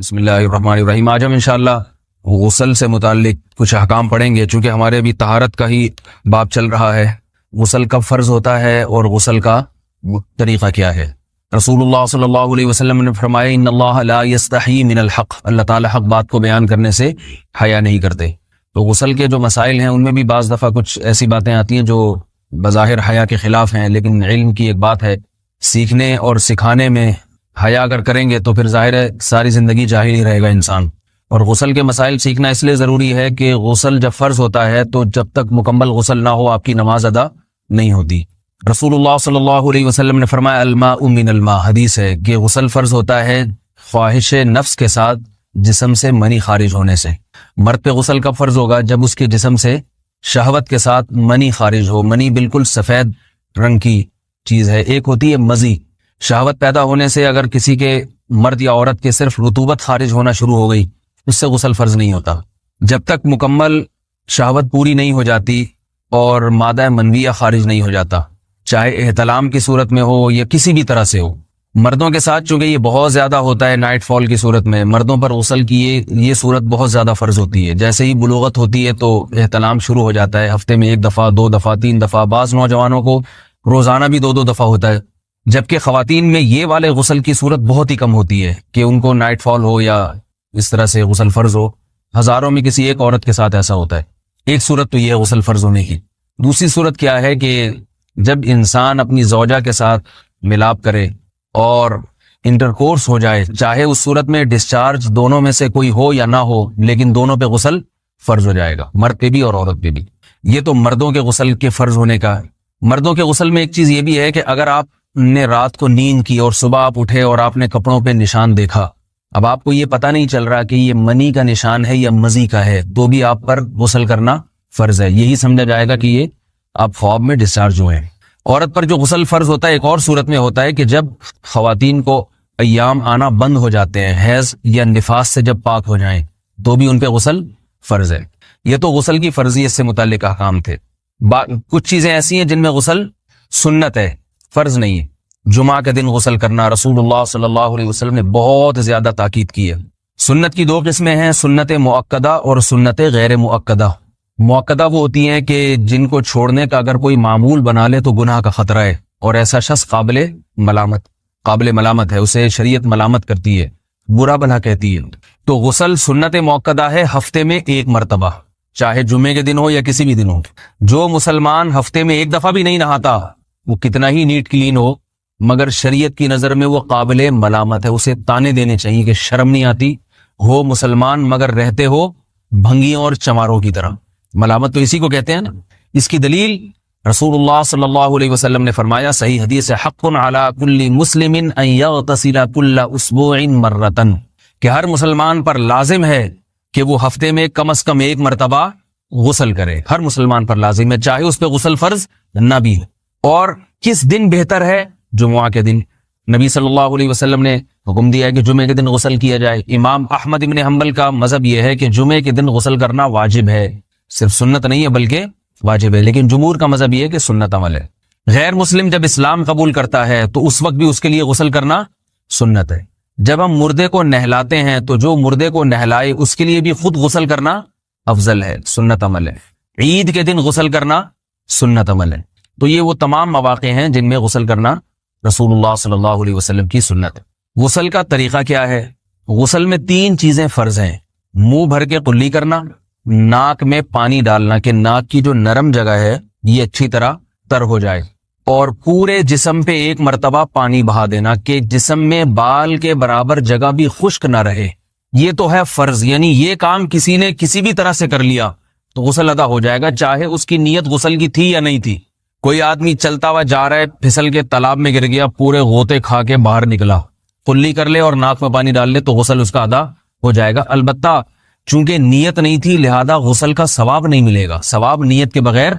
بسم اللہ الرحمن الرحیم۔ آج ہم انشاءاللہ غسل سے متعلق کچھ احکام پڑھیں گے، چونکہ ہمارے ابھی طہارت کا ہی باب چل رہا ہے۔ غسل کب فرض ہوتا ہے اور غسل کا طریقہ کیا ہے؟ رسول اللہ صلی اللہ علیہ وسلم نے فرمایا ان اللہ لا یستحی من الحق، اللہ تعالی حق بات کو بیان کرنے سے حیا نہیں کرتے۔ تو غسل کے جو مسائل ہیں ان میں بھی بعض دفعہ کچھ ایسی باتیں آتی ہیں جو بظاہر حیا کے خلاف ہیں، لیکن علم کی ایک بات ہے، سیکھنے اور سکھانے میں حیا اگر کریں گے تو پھر ظاہر ہے ساری زندگی جاہل ہی رہے گا انسان۔ اور غسل کے مسائل سیکھنا اس لیے ضروری ہے کہ غسل جب فرض ہوتا ہے تو جب تک مکمل غسل نہ ہو آپ کی نماز ادا نہیں ہوتی۔ رسول اللہ صلی اللہ علیہ وسلم نے فرمایا الماء من الماء، حدیث ہے کہ غسل فرض ہوتا ہے خواہش نفس کے ساتھ جسم سے منی خارج ہونے سے۔ مرد پہ غسل کب فرض ہوگا؟ جب اس کے جسم سے شہوت کے ساتھ منی خارج ہو۔ منی بالکل سفید رنگ کی چیز ہے، ایک ہوتی ہے مزی۔ شہوت پیدا ہونے سے اگر کسی کے مرد یا عورت کے صرف رطوبت خارج ہونا شروع ہو گئی، اس سے غسل فرض نہیں ہوتا۔ جب تک مکمل شہوت پوری نہیں ہو جاتی اور مادہ منویہ خارج نہیں ہو جاتا، چاہے احتلام کی صورت میں ہو یا کسی بھی طرح سے ہو۔ مردوں کے ساتھ چونکہ یہ بہت زیادہ ہوتا ہے، نائٹ فال کی صورت میں مردوں پر غسل کی یہ صورت بہت زیادہ فرض ہوتی ہے۔ جیسے ہی بلوغت ہوتی ہے تو احتلام شروع ہو جاتا ہے، ہفتے میں 1 دفعہ 2 دفعہ 3 دفعہ، بعض نوجوانوں کو روزانہ بھی 2 دفعہ ہوتا ہے، جبکہ خواتین میں یہ والے غسل کی صورت بہت ہی کم ہوتی ہے کہ ان کو نائٹ فال ہو یا اس طرح سے غسل فرض ہو۔ ہزاروں میں کسی ایک عورت کے ساتھ ایسا ہوتا ہے۔ ایک صورت تو یہ ہے غسل فرض ہونے کی۔ دوسری صورت کیا ہے کہ جب انسان اپنی زوجہ کے ساتھ ملاپ کرے اور انٹرکورس ہو جائے، چاہے اس صورت میں ڈسچارج دونوں میں سے کوئی ہو یا نہ ہو، لیکن دونوں پہ غسل فرض ہو جائے گا، مرد پہ بھی اور عورت پہ بھی۔ یہ تو مردوں کے غسل کے فرض ہونے کا ہے۔ مردوں کے غسل میں ایک چیز یہ بھی ہے کہ اگر آپ نے رات کو نیند کی اور صبح آپ اٹھے اور آپ نے کپڑوں پہ نشان دیکھا، اب آپ کو یہ پتہ نہیں چل رہا کہ یہ منی کا نشان ہے یا مزی کا ہے، تو بھی آپ پر غسل کرنا فرض ہے۔ یہی سمجھا جائے گا کہ یہ آپ خواب میں ڈسچارج ہوئے ہیں۔ عورت پر جو غسل فرض ہوتا ہے ایک اور صورت میں ہوتا ہے کہ جب خواتین کو ایام آنا بند ہو جاتے ہیں، حیض یا نفاس سے جب پاک ہو جائیں، تو بھی ان پہ غسل فرض ہے۔ یہ تو غسل کی فرضیت سے متعلق احکام تھے۔ کچھ چیزیں ایسی ہیں جن میں غسل سنت ہے، فرض نہیں ہے۔ جمعہ کے دن غسل کرنا رسول اللہ صلی اللہ علیہ وسلم نے بہت زیادہ تاکید کی ہے۔ سنت کی 2 قسمیں ہیں، سنت مؤکدہ اور سنت غیر مؤکدہ۔ مؤکدہ وہ ہوتی ہیں کہ جن کو چھوڑنے کا اگر کوئی معمول بنا لے تو گناہ کا خطرہ ہے، اور ایسا شخص قابل ملامت ہے، اسے شریعت ملامت کرتی ہے، برا بھلا کہتی ہے۔ تو غسل سنت مؤکدہ ہے ہفتے میں 1 مرتبہ، چاہے جمعے کے دن ہو یا کسی بھی دن ہو۔ جو مسلمان ہفتے میں 1 دفعہ بھی نہیں نہاتا، وہ کتنا ہی نیٹ کلین ہو، مگر شریعت کی نظر میں وہ قابل ملامت ہے، اسے تانے دینے چاہیے کہ شرم نہیں آتی، ہو مسلمان مگر رہتے ہو بھنگیوں اور چماروں کی طرح۔ ملامت تو اسی کو کہتے ہیں نا۔ اس کی دلیل رسول اللہ صلی اللہ علیہ وسلم نے فرمایا، صحیح حدیث ہے، حق علی کل مسلم ان یغتسل کل اسبوع مرۃ، کہ ہر مسلمان پر لازم ہے کہ وہ ہفتے میں کم از کم 1 مرتبہ غسل کرے۔ ہر مسلمان پر لازم ہے، چاہے اس پہ غسل فرض نہ بھی ہو۔ اور کس دن بہتر ہے؟ جمعہ کے دن۔ نبی صلی اللہ علیہ وسلم نے حکم دیا ہے کہ جمعے کے دن غسل کیا جائے۔ امام احمد ابن حنبل کا مذہب یہ ہے کہ جمعے کے دن غسل کرنا واجب ہے، صرف سنت نہیں ہے بلکہ واجب ہے، لیکن جمہور کا مذہب یہ ہے کہ سنت عمل ہے۔ غیر مسلم جب اسلام قبول کرتا ہے تو اس وقت بھی اس کے لیے غسل کرنا سنت ہے۔ جب ہم مردے کو نہلاتے ہیں تو جو مردے کو نہلائے اس کے لیے بھی خود غسل کرنا افضل ہے، سنت عمل ہے۔ عید کے دن غسل کرنا سنت عمل ہے۔ تو یہ وہ تمام مواقع ہیں جن میں غسل کرنا رسول اللہ صلی اللہ علیہ وسلم کی سنت ہے۔ غسل کا طریقہ کیا ہے؟ غسل میں 3 چیزیں فرض ہیں، منہ بھر کے قلی کرنا، ناک میں پانی ڈالنا کہ ناک کی جو نرم جگہ ہے یہ اچھی طرح تر ہو جائے، اور پورے جسم پہ 1 مرتبہ پانی بہا دینا کہ جسم میں بال کے برابر جگہ بھی خشک نہ رہے۔ یہ تو ہے فرض، یعنی یہ کام کسی نے کسی بھی طرح سے کر لیا تو غسل ادا ہو جائے گا، چاہے اس کی نیت غسل کی تھی یا نہیں تھی۔ کوئی آدمی چلتا ہوا جا رہا ہے، پھسل کے تالاب میں گر گیا، پورے غوطے کھا کے باہر نکلا، قلی کر لے اور ناک میں پانی ڈال لے تو غسل اس کا ادا ہو جائے گا۔ البتہ چونکہ نیت نہیں تھی لہذا غسل کا ثواب نہیں ملے گا، ثواب نیت کے بغیر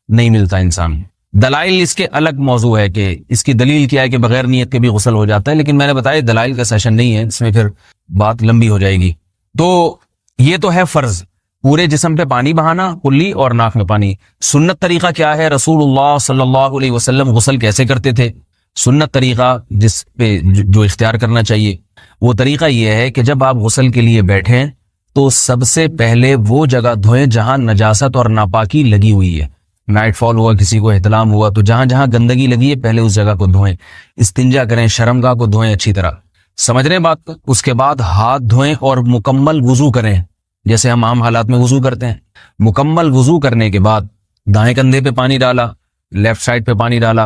نہیں ملتا انسان۔ دلائل اس کے الگ موضوع ہے کہ اس کی دلیل کیا ہے کہ بغیر نیت کے بھی غسل ہو جاتا ہے، لیکن میں نے بتایا دلائل کا سیشن نہیں ہے، اس میں پھر بات لمبی ہو جائے گی۔ تو یہ تو ہے فرض، پورے جسم پہ پانی بہانا، کلی اور ناک میں پانی۔ سنت طریقہ کیا ہے؟ رسول اللہ صلی اللہ علیہ وسلم غسل کیسے کرتے تھے؟ سنت طریقہ جس پہ جو اختیار کرنا چاہیے، وہ طریقہ یہ ہے کہ جب آپ غسل کے لیے بیٹھیں تو سب سے پہلے وہ جگہ دھوئیں جہاں نجاست اور ناپاکی لگی ہوئی ہے. نائٹ فال ہوا, کسی کو احتلام ہوا, تو جہاں جہاں گندگی لگی ہے پہلے اس جگہ کو دھوئیں. استنجا کریں, شرمگاہ کو دھوئیں اچھی طرح. سمجھ رہے ہیں بات کو؟ اس کے بعد ہاتھ دھوئیں اور مکمل وضو کریں جیسے ہم عام حالات میں وضو کرتے ہیں. مکمل وضو کرنے کے بعد دائیں کندھے پہ پانی ڈالا, لیفٹ سائڈ پہ پانی ڈالا.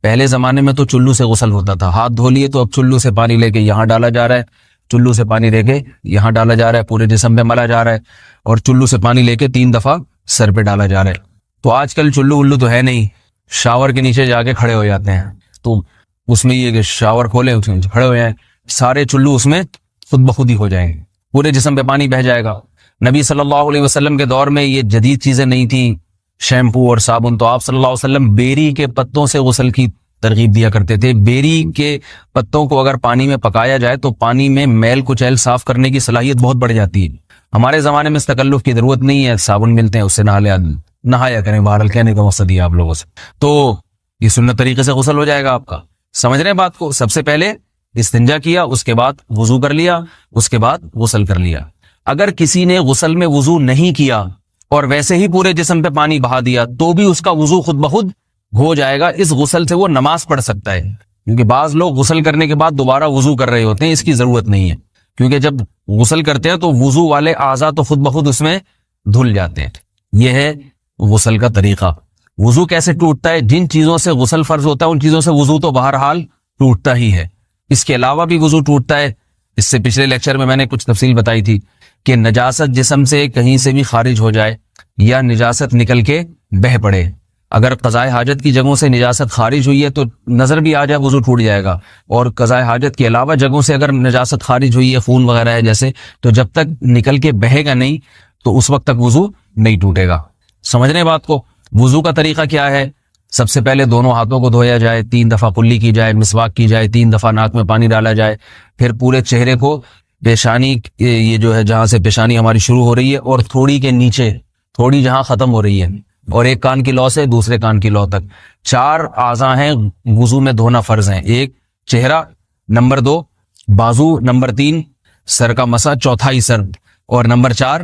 پہلے زمانے میں تو چلو سے غسل ہوتا تھا, ہاتھ دھو لیے تو اب چلو سے پانی لے کے یہاں ڈالا جا رہا ہے, چلو سے پانی لے کے یہاں ڈالا جا رہا ہے, پورے جسم پہ ملا جا رہا ہے, اور چلو سے پانی لے کے 3 دفعہ سر پہ ڈالا جا رہا ہے. تو آج کل چلو الو تو ہے نہیں, شاور کے نیچے جا کے کھڑے ہو جاتے ہیں. تو اس میں یہ کہ شاور کھولے اس میں کھڑے ہو جائیں, سارے چلو اس میں خود بخود ہی ہو جائیں گے, پورے جسم پہ پانی بہ جائے گا. نبی صلی اللہ علیہ وسلم کے دور میں یہ جدید چیزیں نہیں تھیں, شیمپو اور صابن. تو آپ صلی اللہ علیہ وسلم بیری کے پتوں سے غسل کی ترغیب دیا کرتے تھے. بیری کے پتوں کو اگر پانی میں پکایا جائے تو پانی میں میل کچیل صاف کرنے کی صلاحیت بہت بڑھ جاتی ہے. ہمارے زمانے میں اس تکلف کی ضرورت نہیں ہے, صابن ملتے ہیں اس سے نہایا کریں. بہرحال کہنے کا مقصد یہ آپ لوگوں سے, تو یہ سنت طریقے سے غسل ہو جائے گا آپ کا. سمجھ رہے ہیں بات کو؟ سب سے پہلے استنجا کیا, اس کے بعد وضو کر لیا, اس کے بعد غسل کر لیا. اگر کسی نے غسل میں وضو نہیں کیا اور ویسے ہی پورے جسم پہ پانی بہا دیا تو بھی اس کا وضو خود بخود ہو جائے گا. اس غسل سے وہ نماز پڑھ سکتا ہے, کیونکہ بعض لوگ غسل کرنے کے بعد دوبارہ وضو کر رہے ہوتے ہیں. اس کی ضرورت نہیں ہے, کیونکہ جب غسل کرتے ہیں تو وضو والے اعضاء تو خود بخود اس میں دھل جاتے ہیں. یہ ہے غسل کا طریقہ. وضو کیسے ٹوٹتا ہے؟ جن چیزوں سے غسل فرض ہوتا ہے ان چیزوں سے وضو تو بہرحال ٹوٹتا ہی ہے. اس کے علاوہ بھی وضو ٹوٹتا ہے. اس سے پچھلے لیکچر میں نے کچھ تفصیل بتائی تھی کہ نجاست جسم سے کہیں سے بھی خارج ہو جائے یا نجاست نکل کے بہہ پڑے. اگر قضائے حاجت کی جگہوں سے نجاست خارج ہوئی ہے تو نظر بھی آ جائے وضو ٹوٹ جائے گا, اور قضائے حاجت کے علاوہ جگہوں سے اگر نجاست خارج ہوئی ہے, خون وغیرہ ہے جیسے, تو جب تک نکل کے بہے گا نہیں تو اس وقت تک وضو نہیں ٹوٹے گا. سمجھ رہے ہیں بات کو؟ وضو کا طریقہ کیا ہے؟ سب سے پہلے دونوں ہاتھوں کو دھویا جائے, 3 دفعہ کلی کی جائے, مسواک کی جائے, 3 دفعہ ناک میں پانی ڈالا جائے. پھر پورے چہرے کو, پیشانی یہ جو ہے جہاں سے پیشانی ہماری شروع ہو رہی ہے اور تھوڑی کے نیچے تھوڑی جہاں ختم ہو رہی ہے, اور ایک کان کی لو سے دوسرے کان کی لو تک 4 اعضاء ہیں وضو میں دھونا فرض ہیں. 1 چہرہ, نمبر 2 بازو, نمبر 3 سر کا مسا, چوتھائی سر, اور نمبر 4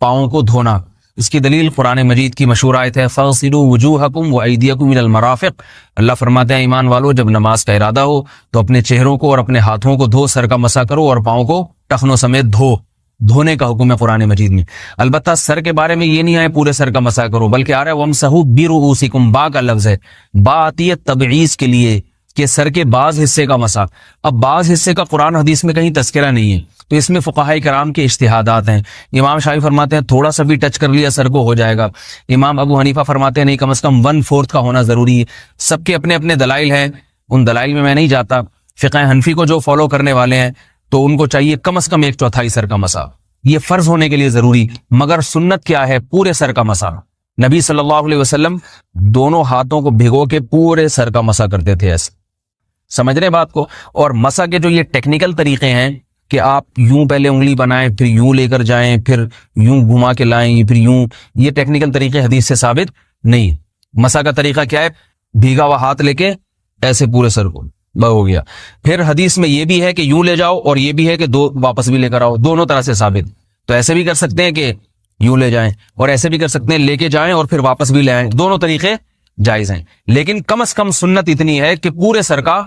پاؤں کو دھونا. اس کی دلیل قرآن مجید کی مشہور آیت ہے فَاغْسِلُوا وُجُوهَكُمْ وَأَيْدِيَكُمْ إِلَى الْمَرَافِقِ. اللہ فرماتے ہیں ایمان والو, جب نماز کا ارادہ ہو تو اپنے چہروں کو اور اپنے ہاتھوں کو دھو, سر کا مسا کرو اور پاؤں کو ٹخنوں سمیت دھو. دھونے کا حکم ہے قرآن مجید میں. البتہ سر کے بارے میں یہ نہیں ہے پورے سر کا مسا کرو, بلکہ آ رہا ہے وَامْسَحُوا بِرُؤُوسِكُمْ. با کا لفظ ہے, با آتی ہے تبعیض کے لیے کہ سر کے بعض حصے کا مسا. اب بعض حصے کا قرآن حدیث میں کہیں تذکرہ نہیں ہے, تو اس میں فقہاء کرام کے اجتہادات ہیں. امام شافعی فرماتے ہیں تھوڑا سا بھی ٹچ کر لیا سر کو ہو جائے گا. امام ابو حنیفہ فرماتے ہیں نہیں, کم از کم 1/4 کا ہونا ضروری ہے. سب کے اپنے اپنے دلائل ہیں, ان دلائل میں نہیں جاتا. فقہ حنفی کو جو فالو کرنے والے ہیں تو ان کو چاہیے کم از کم 1/4 سر کا مسا, یہ فرض ہونے کے لیے ضروری. مگر سنت کیا ہے؟ پورے سر کا مسا. نبی صلی اللہ علیہ وسلم دونوں ہاتھوں کو بھگو کے پورے سر کا مسا کرتے تھے ایسے. سمجھ رہے بات کو؟ اور مسا کے جو یہ ٹیکنیکل طریقے ہیں کہ آپ یوں پہلے انگلی بنائیں, پھر یوں لے کر جائیں, پھر یوں گھما کے لائیں, پھر یوں, یہ ٹیکنیکل طریقے حدیث سے ثابت نہیں. مسا کا طریقہ کیا ہے؟ بھیگا ہوا ہاتھ لے کے ایسے پورے سر کو ہو گیا. پھر حدیث میں یہ بھی ہے کہ یوں لے جاؤ اور یہ بھی ہے کہ 2 واپس بھی لے کر آؤ, دونوں طرح سے ثابت. تو ایسے بھی کر سکتے ہیں کہ یوں لے جائیں, اور ایسے بھی کر سکتے ہیں لے کے جائیں اور پھر واپس بھی لے آئیں, دونوں طریقے جائز ہیں. لیکن کم از کم سنت اتنی ہے کہ پورے سر کا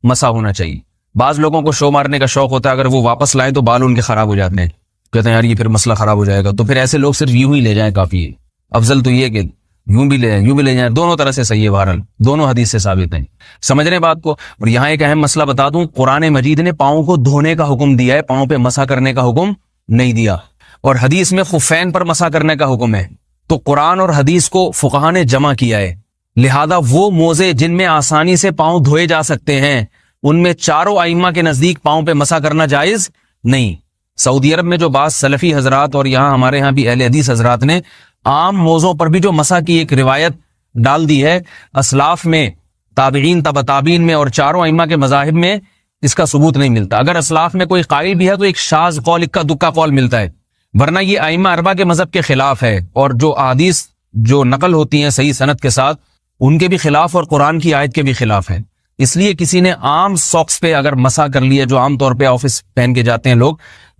مسا ہونا چاہیے. بعض لوگوں کو شو مارنے کا شوق ہوتا ہے, اگر وہ واپس لائیں تو بال ان کے خراب ہو جاتے ہیں, کہتے ہیں یار یہ پھر مسئلہ خراب ہو جائے گا, تو پھر ایسے لوگ صرف یوں ہی لے جائیں کافی ہے. افضل تو یہ کہ یوں بھی لے جائیں, یوں بھی لے جائیں, دونوں طرح سے صحیح ہے. بہرحال دونوں حدیث سے ثابت ہیں. سمجھ رہے ہیں بات کو؟ اور یہاں ایک اہم مسئلہ بتا دوں, قرآن مجید نے پاؤں کو دھونے کا حکم دیا ہے, پاؤں پہ مسا کرنے کا حکم نہیں دیا. اور حدیث میں خفین پر مسا کرنے کا حکم ہے. تو قرآن اور حدیث کو فقہاء نے جمع کیا ہے, لہذا وہ موزے جن میں آسانی سے پاؤں دھوئے جا سکتے ہیں ان میں چاروں ائمہ کے نزدیک پاؤں پہ مسا کرنا جائز نہیں. سعودی عرب میں جو بعض سلفی حضرات اور یہاں ہمارے ہاں بھی اہل حدیث حضرات نے عام موضوع پر بھی جو مسا کی ایک روایت ڈال دی ہے, اسلاف میں, تابعین, تبع تابعین میں اور چاروں ائمہ کے مذاہب میں اس کا ثبوت نہیں ملتا. اگر اسلاف میں کوئی قائل بھی ہے تو ایک شاذ قول, اکا دکا قول ملتا ہے, ورنہ یہ ائمہ اربعہ کے مذہب کے خلاف ہے. اور جو احادیث جو نقل ہوتی ہیں صحیح سند کے ساتھ, ان کے بھی خلاف اور قرآن کی آیت کے بھی خلاف ہے. اس لیے کسی نے عام ساکس پہ اگر مسا کر لیا، جو عام طور پہ آفس پہن کے جاتے ہیں لوگ،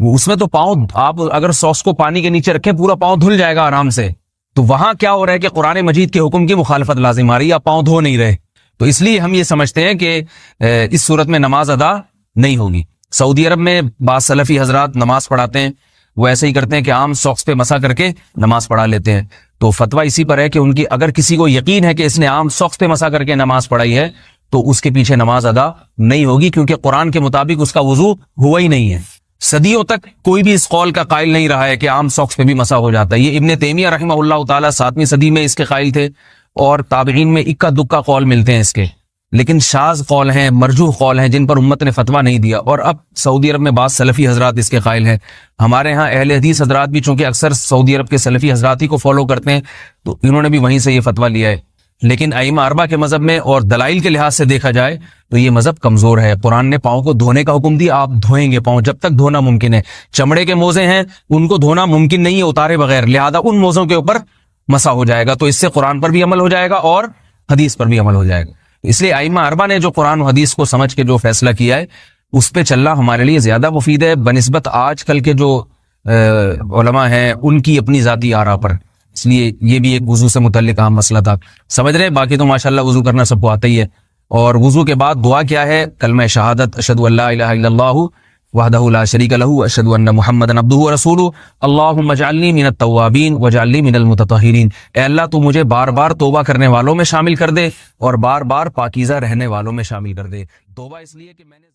اس میں تو پاؤں، آپ اگر ساکس کو پانی کے نیچے رکھیں پورا پاؤں دھل جائے گا آرام سے. تو وہاں کیا ہو رہا ہے کہ قرآن مجید کے حکم کی مخالفت لازم آ رہی ہے، آپ پاؤں دھو نہیں رہے. تو اس لیے ہم یہ سمجھتے ہیں کہ اس صورت میں نماز ادا نہیں ہوگی. سعودی عرب میں بعض سلفی حضرات نماز پڑھاتے ہیں، وہ ایسے ہی کرتے ہیں کہ عام ساکس پہ مسا کر کے نماز پڑھا لیتے ہیں. تو فتویٰ اسی پر ہے کہ ان کی اگر کسی کو یقین ہے کہ اس نے عام ساکس پہ مسا کر کے نماز پڑھائی ہے تو اس کے پیچھے نماز ادا نہیں ہوگی، کیونکہ قرآن کے مطابق اس کا وضو ہوا ہی نہیں ہے. صدیوں تک کوئی بھی اس قول کا قائل نہیں رہا ہے کہ عام ساکس پہ بھی مسا ہو جاتا ہے. یہ ابن تیمیہ رحمہ اللہ تعالیٰ 7ویں صدی میں اس کے قائل تھے، اور تابعین میں اکا دکا قول ملتے ہیں اس کے، لیکن شاذ قول ہیں، مرجوح قول ہیں جن پر امت نے فتویٰ نہیں دیا. اور اب سعودی عرب میں بعض سلفی حضرات اس کے قائل ہیں. ہمارے ہاں اہل حدیث حضرات بھی چونکہ اکثر سعودی عرب کے سلفی حضرات ہی کو فالو کرتے ہیں، تو انہوں نے بھی وہیں سے یہ فتویٰ لیا ہے. لیکن ائمہ اربعہ کے مذہب میں اور دلائل کے لحاظ سے دیکھا جائے تو یہ مذہب کمزور ہے. قرآن نے پاؤں کو دھونے کا حکم دیا، آپ دھوئیں گے پاؤں جب تک دھونا ممکن ہے. چمڑے کے موزے ہیں ان کو دھونا ممکن نہیں ہے اتارے بغیر، لہذا ان موزوں کے اوپر مسا ہو جائے گا. تو اس سے قرآن پر بھی عمل ہو جائے گا اور حدیث پر بھی عمل ہو جائے گا. اس لیے ائمہ اربعہ نے جو قرآن و حدیث کو سمجھ کے جو فیصلہ کیا ہے اس پہ چلنا ہمارے لیے زیادہ مفید ہے بنسبت آج کل کے جو علماء ہیں ان کی اپنی ذاتی آراء پر. اس لیے یہ بھی ایک وضو سے متعلق اہم مسئلہ تھا. سمجھ رہے ہیں؟ باقی تو ماشاءاللہ وضو کرنا سب کو آتا ہی ہے. اور وضو کے بعد دعا کیا ہے؟ کلمہ شہادت، اشہد ان لا الہ الا اللہ وحدہ لا شریک لہ اشہد ان محمدا عبدہ ورسولہ اللہم اجعلنی من التوابین واجعلنی من المتطہرین. اے اللہ تو مجھے بار بار توبہ کرنے والوں میں شامل کر دے اور بار بار پاکیزہ رہنے والوں میں شامل کر دے. توبہ اس لیے کہ میں نے